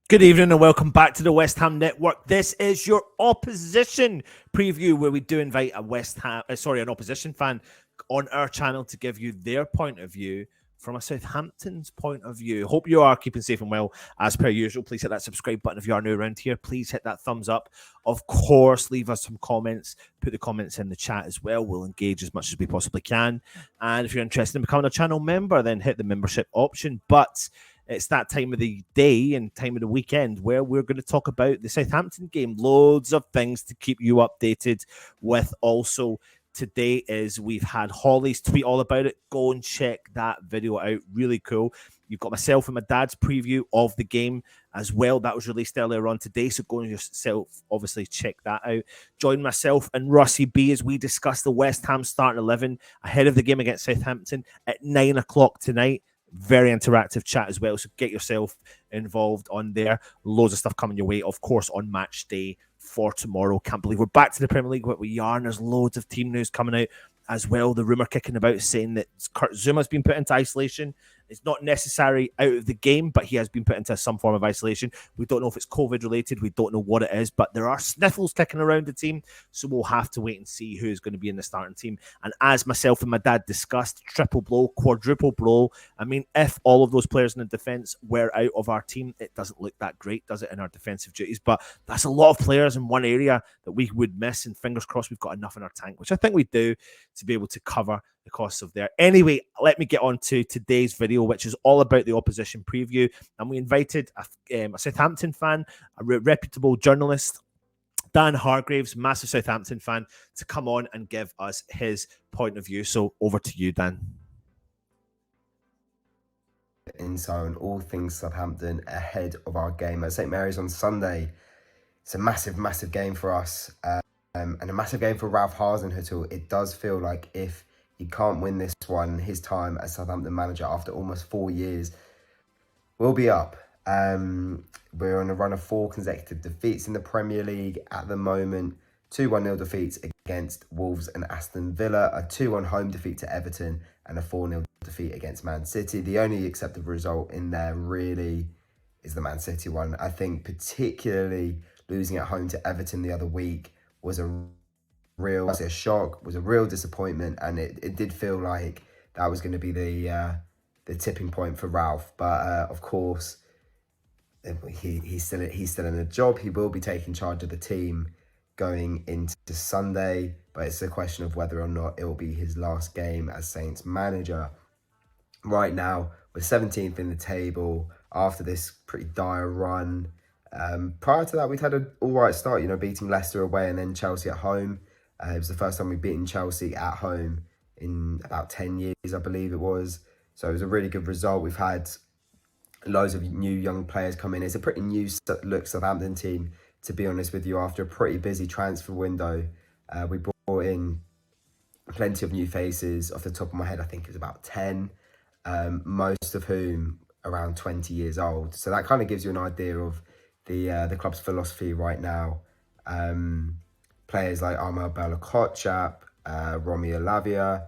Good evening and welcome back to the West Ham Network. This is your opposition preview where we do invite a an opposition fan on our channel to give you their point of view from a Southampton's point of view. Hope you are keeping safe and well as per usual. Please hit that subscribe button if you are new around here. Please hit that thumbs up. Of course, leave us some comments. Put the comments in the chat as well. We'll engage as much as we possibly can. And if you're interested in becoming a channel member, then hit the membership option. But it's that time of the day and time of the weekend where we're going to talk about the Southampton game. Loads of things to keep you updated with. Also, today we've had Holly's tweet all about it. Go and check that video out. Really cool. You've got myself and my dad's preview of the game as well. That was released earlier on today, so go and yourself obviously check that out. Join myself and Russie B as we discuss the West Ham starting 11 ahead of the game against Southampton at 9 o'clock tonight. Very interactive chat as well, so get yourself involved on there. Loads of stuff coming your way, of course, on match day for tomorrow. Can't believe we're back to the Premier League, but we are, and there's loads of team news coming out as well. The rumour kicking about saying that Kurt Zuma's been put into isolation. It's not necessary out of the game, but he has been put into some form of isolation. We don't know if it's COVID related. We don't know what it is, but there are sniffles kicking around the team. So we'll have to wait and see who's going to be in the starting team. And as myself and my dad discussed, triple blow, quadruple blow. I mean, if all of those players in the defence were out of our team, it doesn't look that great, does it, in our defensive duties? But that's a lot of players in one area that we would miss. And fingers crossed we've got enough in our tank, which I think we do, to be able to cover the costs of there. Anyway, let me get on to today's video, which is all about the opposition preview. And we invited a Southampton fan, a reputable journalist, Dan Hargraves, massive Southampton fan, to come on and give us his point of view. So over to you, Dan. Insight on all things Southampton ahead of our game at St Mary's on Sunday. It's a massive game for us, and a massive game for Ralph Hasenhüttl. It does feel like if he can't win this one, his time as Southampton manager after almost 4 years will be up. We're on a run of 4 consecutive defeats in the Premier League at the moment. 2 1-0 defeats against Wolves and Aston Villa, a 2-1 home defeat to Everton, and a 4-0 defeat against Man City. The only acceptable result in there really is the Man City one. I think particularly losing at home to Everton the other week was a shock, was a real disappointment, and it did feel like that was going to be the tipping point for Ralph. But of course, he's still in a job. He will be taking charge of the team going into Sunday, but it's a question of whether or not it will be his last game as Saints manager. Right now, we're 17th in the table after this pretty dire run. Prior to that, we'd had an all right start, beating Leicester away and then Chelsea at home. It was the first time we'd beaten Chelsea at home in about 10 years, I believe it was. So it was a really good result. We've had loads of new young players come in. It's a pretty new look Southampton team, to be honest with you, after a pretty busy transfer window. We brought in plenty of new faces. Off the top of my head, I think it was about 10, most of whom around 20 years old. So that kind of gives you an idea of the club's philosophy right now. Players like Armel Bella-Kotchap, Romeo Lavia,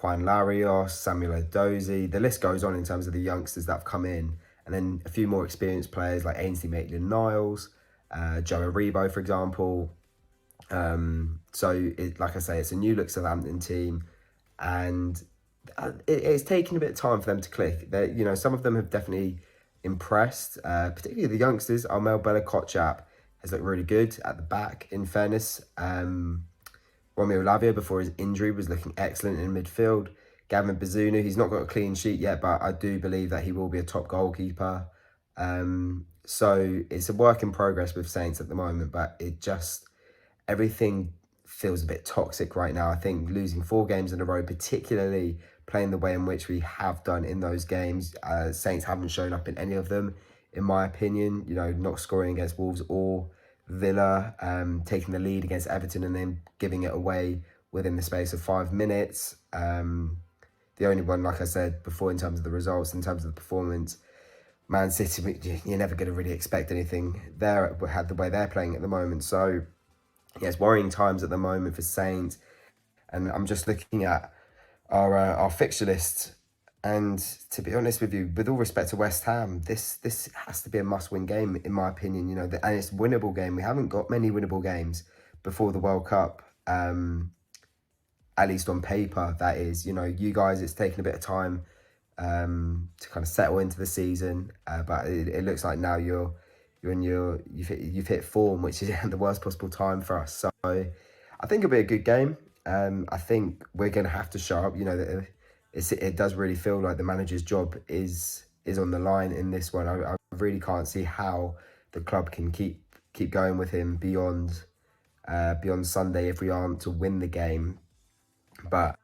Juan Larios, Samuel Edozie. The list goes on in terms of the youngsters that have come in. And then a few more experienced players like Ainsley Maitland-Niles, Joe Aribo, for example. Like I say, it's a new look Southampton team. And it's taken a bit of time for them to click. Some of them have definitely impressed, particularly the youngsters. Armel Bella-Kotchap has looked really good at the back, in fairness. Romeo Lavia, before his injury, was looking excellent in midfield. Gavin Bazunu, he's not got a clean sheet yet, but I do believe that he will be a top goalkeeper. So it's a work in progress with Saints at the moment, but everything feels a bit toxic right now. I think losing 4 games in a row, particularly playing the way in which we have done in those games, Saints haven't shown up in any of them, in my opinion. Not scoring against Wolves or Villa, taking the lead against Everton and then giving it away within the space of 5 minutes. The only one, like I said before, in terms of the results, in terms of the performance, Man City, you're never going to really expect anything there, the way they're playing at the moment. So, yeah, it's worrying times at the moment for Saints. And I'm just looking at our fixture list And to be honest with you, with all respect to West Ham, this has to be a must-win game, in my opinion. You know, and it's a winnable game. We haven't got many winnable games before the World Cup, at least on paper, that is. You know, you guys, it's taken a bit of time to kind of settle into the season, but it looks like now you've hit form, which is the worst possible time for us. So I think it'll be a good game. I think we're going to have to show up. You know, that it does really feel like the manager's job is on the line in this one. I really can't see how the club can keep going with him beyond Sunday if we aren't to win the game. But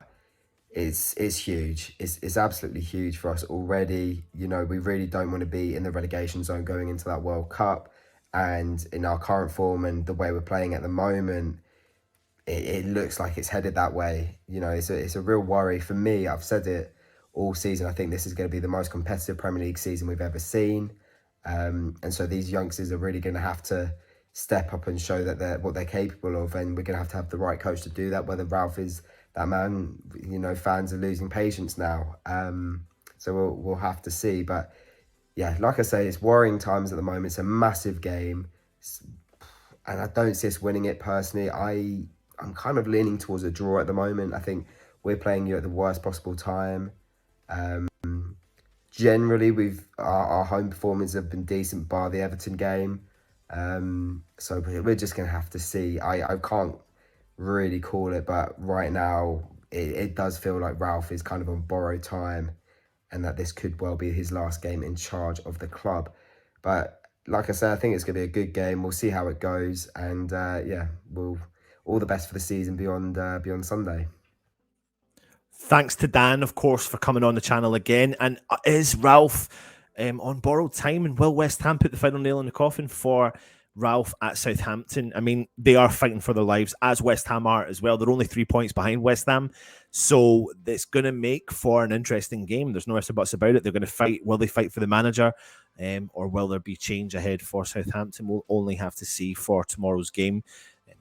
it's huge. It's absolutely huge for us already. You know, we really don't want to be in the relegation zone going into that World Cup. And in our current form and the way we're playing at the moment, it looks like it's headed that way. You know, it's a real worry for me. I've said it all season. I think this is going to be the most competitive Premier League season we've ever seen. And so these youngsters are really going to have to step up and show that what they're capable of. And we're going to have the right coach to do that, whether Ralph is that man. You know, fans are losing patience now. So we'll have to see. But yeah, like I say, it's worrying times at the moment. It's a massive game. And I don't see us winning it personally. I'm kind of leaning towards a draw at the moment. I think we're playing you at the worst possible time. Generally, our home performances have been decent bar the Everton game. So we're just going to have to see. I can't really call it, but right now it does feel like Ralph is kind of on borrowed time and that this could well be his last game in charge of the club. But like I said, I think it's going to be a good game. We'll see how it goes. And all the best for the season beyond Sunday. Thanks to Dan, of course, for coming on the channel again. And is Ralph on borrowed time? And will West Ham put the final nail in the coffin for Ralph at Southampton? I mean, they are fighting for their lives, as West Ham are as well. They're only 3 points behind West Ham. So it's going to make for an interesting game. There's no ifs or buts about it. They're going to fight. Will they fight for the manager? Or will there be change ahead for Southampton? We'll only have to see for tomorrow's game.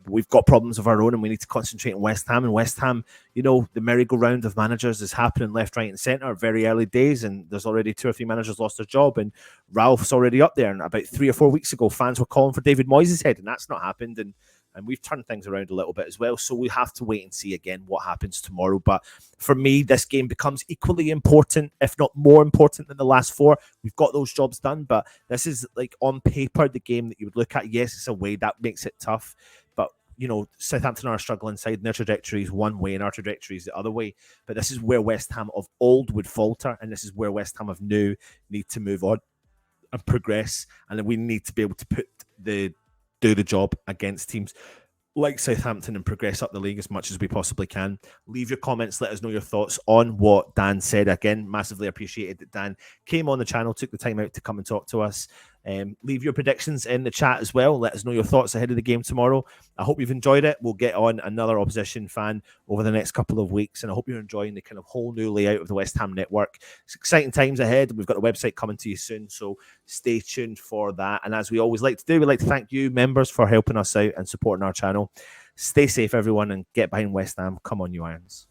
We've got problems of our own and we need to concentrate on West Ham. And West Ham, you know, the merry-go-round of managers is happening left, right and centre, very early days, and there's already 2 or 3 managers lost their job, and Ralph's already up there. And about 3 or 4 weeks ago, fans were calling for David Moyes' head, and that's not happened. And we've turned things around a little bit as well. So we have to wait and see again what happens tomorrow. But for me, this game becomes equally important, if not more important than the last 4. We've got those jobs done, but this is like on paper the game that you would look at. Yes, it's away. That makes it tough. But you know, Southampton are a struggling side, and their trajectory is one way and our trajectory is the other way. But this is where West Ham of old would falter, and this is where West Ham of new need to move on and progress. And then we need to be able to do the job against teams like Southampton and progress up the league as much as we possibly can. Leave your comments, let us know your thoughts on what Dan said. Again, massively appreciated that Dan came on the channel, took the time out to come and talk to us. Leave your predictions in the chat as well. Let us know your thoughts ahead of the game tomorrow. I hope you've enjoyed it. We'll get on another opposition fan over the next couple of weeks, and I hope you're enjoying the kind of whole new layout of the West Ham network. It's exciting times ahead. We've got a website coming to you soon, so stay tuned for that. And as we always like to do, we'd like to thank you, members, for helping us out and supporting our channel. Stay safe, everyone, and get behind West Ham. Come on, you Irons.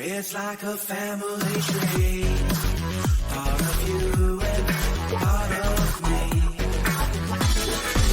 It's like a family tree.